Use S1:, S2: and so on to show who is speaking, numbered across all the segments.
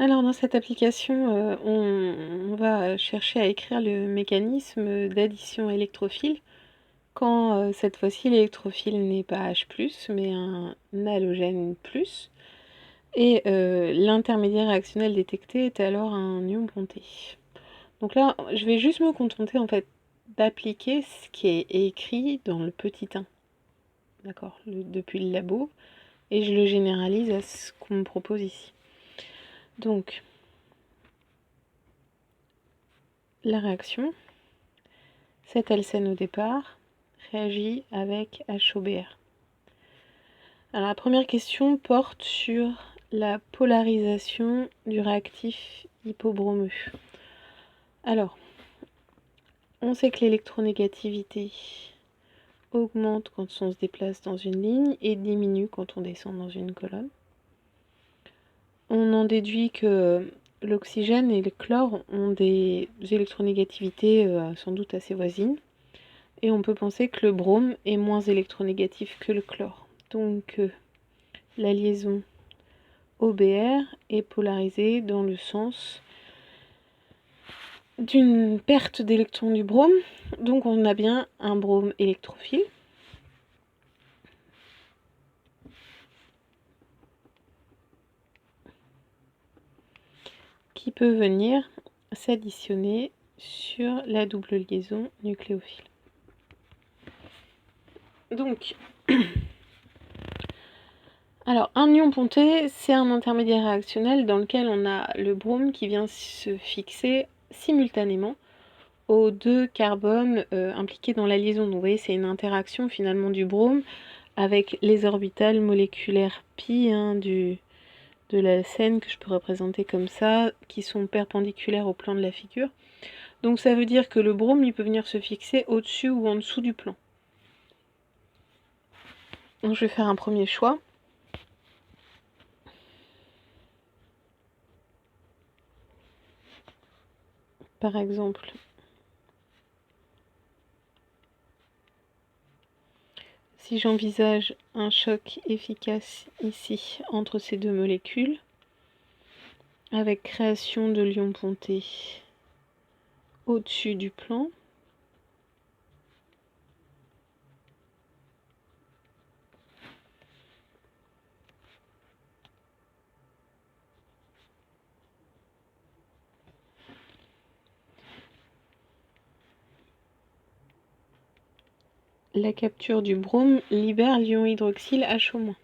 S1: Alors dans cette application, on va chercher à écrire le mécanisme d'addition électrophile quand cette fois-ci l'électrophile n'est pas H+, mais un halogène plus. Et l'intermédiaire réactionnel détecté est alors un ion ponté. Donc là, je vais juste me contenter en fait d'appliquer ce qui est écrit dans le petit 1, d'accord, depuis le labo, et je le généralise à ce qu'on me propose ici. Donc, la réaction, cet alcène au départ, réagit avec HOBr. Alors la première question porte sur la polarisation du réactif hypobromeux. Alors, on sait que l'électronégativité augmente quand on se déplace dans une ligne et diminue quand on descend dans une colonne. On en déduit que l'oxygène et le chlore ont des électronégativités sans doute assez voisines. Et on peut penser que le brome est moins électronégatif que le chlore. Donc la liaison OBr est polarisée dans le sens d'une perte d'électrons du brome. Donc on a bien un brome électrophile. Qui peut venir s'additionner sur la double liaison nucléophile. Donc, alors un ion ponté, c'est un intermédiaire réactionnel dans lequel on a le brome qui vient se fixer simultanément aux deux carbones impliqués dans la liaison. Donc vous voyez, c'est une interaction finalement du brome avec les orbitales moléculaires pi de l'alcène, que je peux représenter comme ça, qui sont perpendiculaires au plan de la figure. Donc ça veut dire que le brome, il peut venir se fixer au-dessus ou en dessous du plan. Donc je vais faire un premier choix. Par exemple, si j'envisage un choc efficace ici entre ces deux molécules, avec création de l'ion ponté au-dessus du plan, la capture du brome libère l'ion hydroxyle HO-.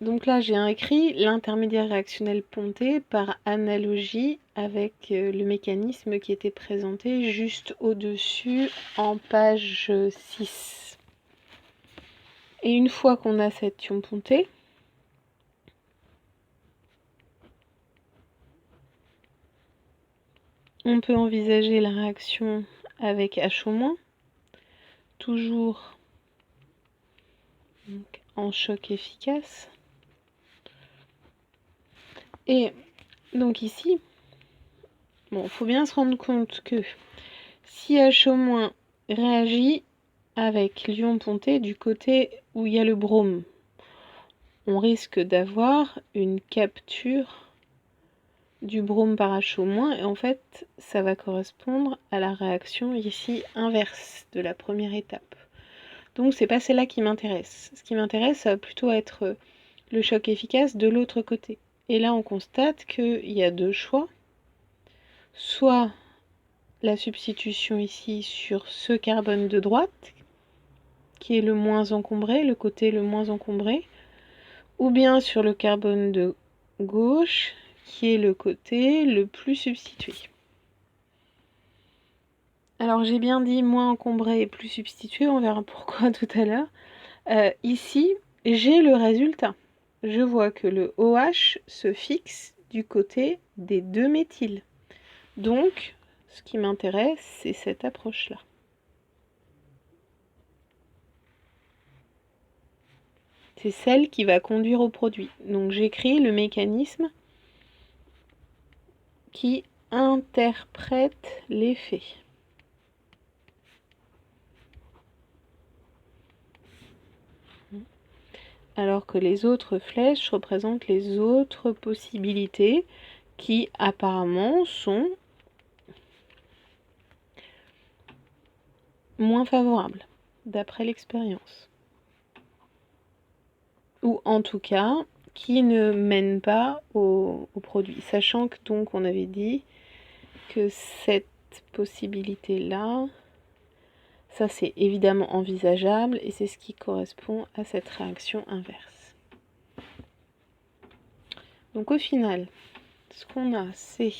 S1: Donc là, j'ai écrit l'intermédiaire réactionnel ponté par analogie avec le mécanisme qui était présenté juste au-dessus en page 6. Et une fois qu'on a cet ion ponté, on peut envisager la réaction avec HO-, toujours donc, en choc efficace. Et donc ici, bon, il faut bien se rendre compte que si HO- réagit avec l'ion ponté du côté où il y a le brome, on risque d'avoir une capture du brome par HO- et en fait ça va correspondre à la réaction ici inverse de la première étape. Donc c'est pas celle-là qui m'intéresse. Ce qui m'intéresse, ça va plutôt être le choc efficace de l'autre côté. Et là on constate qu'il y a deux choix. Soit la substitution ici sur ce carbone de droite, qui est le moins encombré, le côté le moins encombré, ou bien sur le carbone de gauche, qui est le côté le plus substitué. Alors j'ai bien dit moins encombré et plus substitué, on verra pourquoi tout à l'heure. Ici, j'ai le résultat. Je vois que le OH se fixe du côté des deux méthyles. Donc, ce qui m'intéresse, c'est cette approche-là. C'est celle qui va conduire au produit. Donc j'écris le mécanisme qui interprète l'effet. alors que les autres flèches représentent les autres possibilités qui apparemment sont moins favorables, d'après l'expérience. Ou en tout cas, qui ne mènent pas au produit. Sachant que donc on avait dit que cette possibilité-là, ça c'est évidemment envisageable et c'est ce qui correspond à cette réaction inverse. Donc au final, ce qu'on a, c'est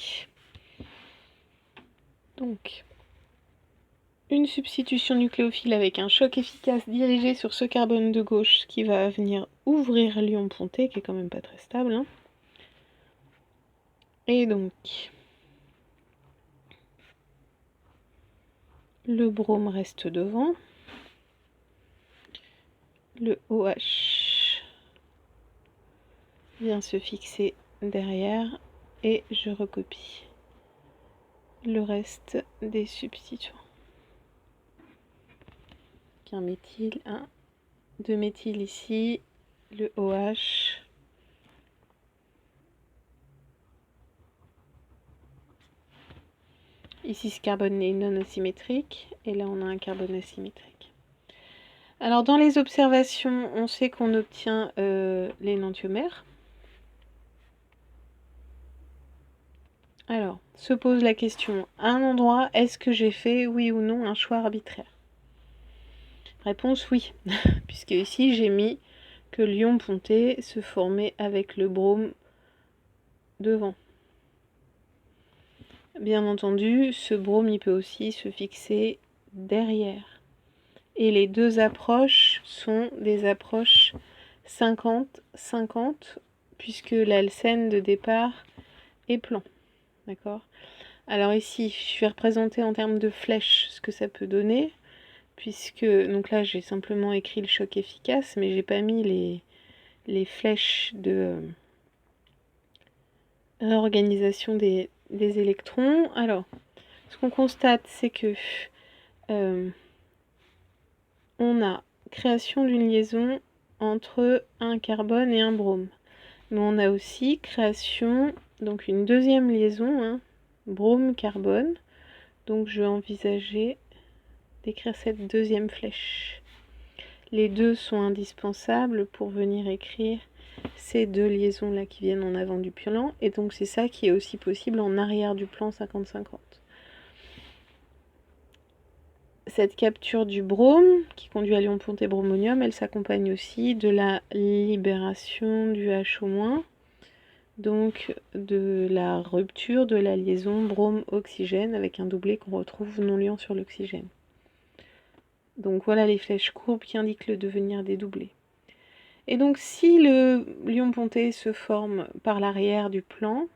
S1: donc une substitution nucléophile avec un choc efficace dirigé sur ce carbone de gauche qui va venir ouvrir l'ion ponté, qui est quand même pas très stable. Hein. Et donc, le brome reste devant. Le OH vient se fixer derrière et je recopie le reste des substituants. Un méthyle, deux méthyl ici, le OH. Ici ce carbone est non asymétrique et là on a un carbone asymétrique. Alors dans les observations, on sait qu'on obtient l'énantiomère. Alors, se pose la question, à un endroit, est-ce que j'ai fait, oui ou non, un choix arbitraire? Réponse oui, puisque ici j'ai mis que l'ion ponté se formait avec le brome devant. Bien entendu, ce brome il peut aussi se fixer derrière. Et les deux approches sont des approches 50-50, puisque l'alcène de départ est plan. D'accord? Alors ici, je vais représenter en termes de flèches ce que ça peut donner, puisque, donc là j'ai simplement écrit le choc efficace, mais j'ai pas mis les flèches de réorganisation des électrons. Alors, ce qu'on constate, c'est que on a création d'une liaison entre un carbone et un brome. Mais on a aussi création, donc une deuxième liaison, hein, brome-carbone. Donc je vais envisager d'écrire cette deuxième flèche. Les deux sont indispensables pour venir écrire ces deux liaisons-là qui viennent en avant du plan. Et donc c'est ça qui est aussi possible en arrière du plan 50-50. Cette capture du brome, qui conduit à l'ion ponté bromonium, elle s'accompagne aussi de la libération du HO-, donc de la rupture de la liaison brome-oxygène avec un doublé qu'on retrouve non liant sur l'oxygène. Donc voilà les flèches courbes qui indiquent le devenir des doublés. Et donc si l'ion ponté se forme par l'arrière du plan,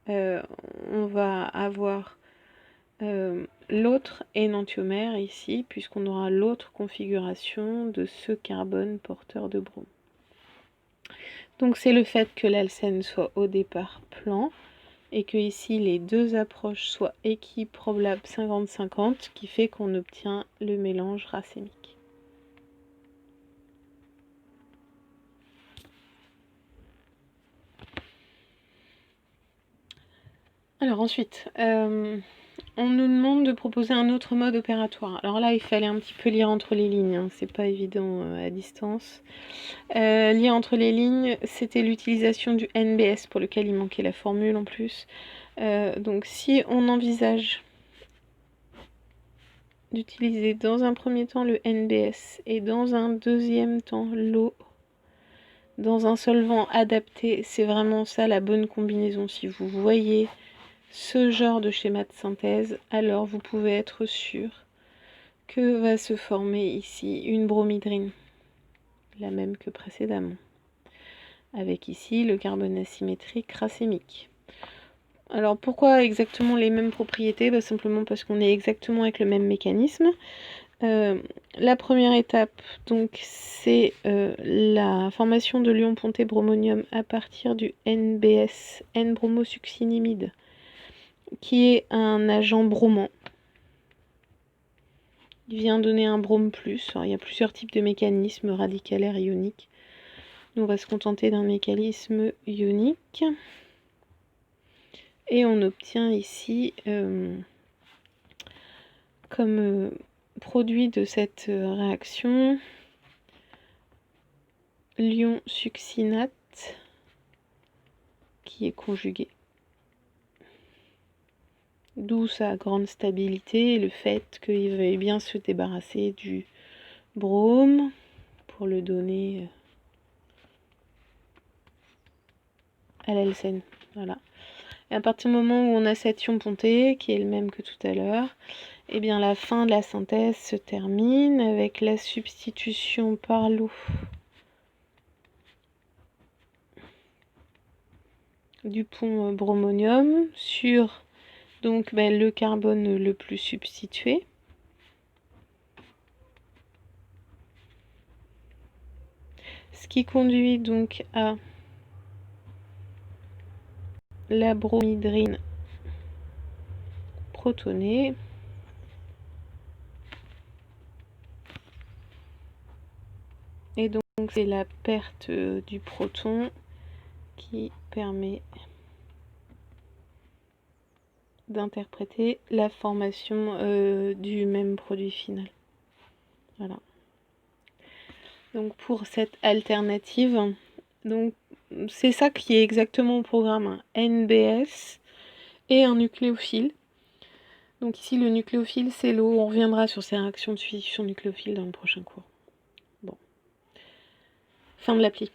S1: on va avoir l'autre énantiomère ici, puisqu'on aura l'autre configuration de ce carbone porteur de brome. Donc c'est le fait que l'alcène soit au départ plan et que ici les deux approches soient équiproblables 50-50 qui fait qu'on obtient le mélange racémique. Alors ensuite, on nous demande de proposer un autre mode opératoire. Alors là, il fallait un petit peu lire entre les lignes, hein. C'est pas évident à distance. Lire entre les lignes, c'était l'utilisation du NBS pour lequel il manquait la formule en plus. Donc si on envisage d'utiliser dans un premier temps le NBS et dans un deuxième temps l'eau dans un solvant adapté, c'est vraiment ça la bonne combinaison. Si vous voyez ce genre de schéma de synthèse, alors vous pouvez être sûr que va se former ici une bromhydrine, la même que précédemment, avec ici le carbone asymétrique racémique. Alors pourquoi exactement les mêmes propriétés? Simplement parce qu'on est exactement avec le même mécanisme. La première étape, donc, c'est la formation de l'ion ponté bromonium à partir du NBS, N-bromosuccinimide, qui est un agent bromant. Il vient donner un brome plus. Alors, il y a plusieurs types de mécanismes radicalaires ioniques. Nous, on va se contenter d'un mécanisme ionique. Et on obtient ici, comme produit de cette réaction, l'ion succinate qui est conjugué. D'où sa grande stabilité et le fait qu'il veuille bien se débarrasser du brome pour le donner à l'alcène. Voilà. Et à partir du moment où on a cet ion ponté, qui est le même que tout à l'heure, eh bien la fin de la synthèse se termine avec la substitution par l'eau du pont bromonium sur donc le carbone le plus substitué. Ce qui conduit donc à la bromhydrine protonée. Et donc c'est la perte du proton qui permet d'interpréter la formation du même produit final. Voilà. Donc pour cette alternative, donc c'est ça qui est exactement au programme, hein. NBS et un nucléophile. Donc ici le nucléophile c'est l'eau, on reviendra sur ces réactions de substitution nucléophile dans le prochain cours. Bon. Fin de l'appli.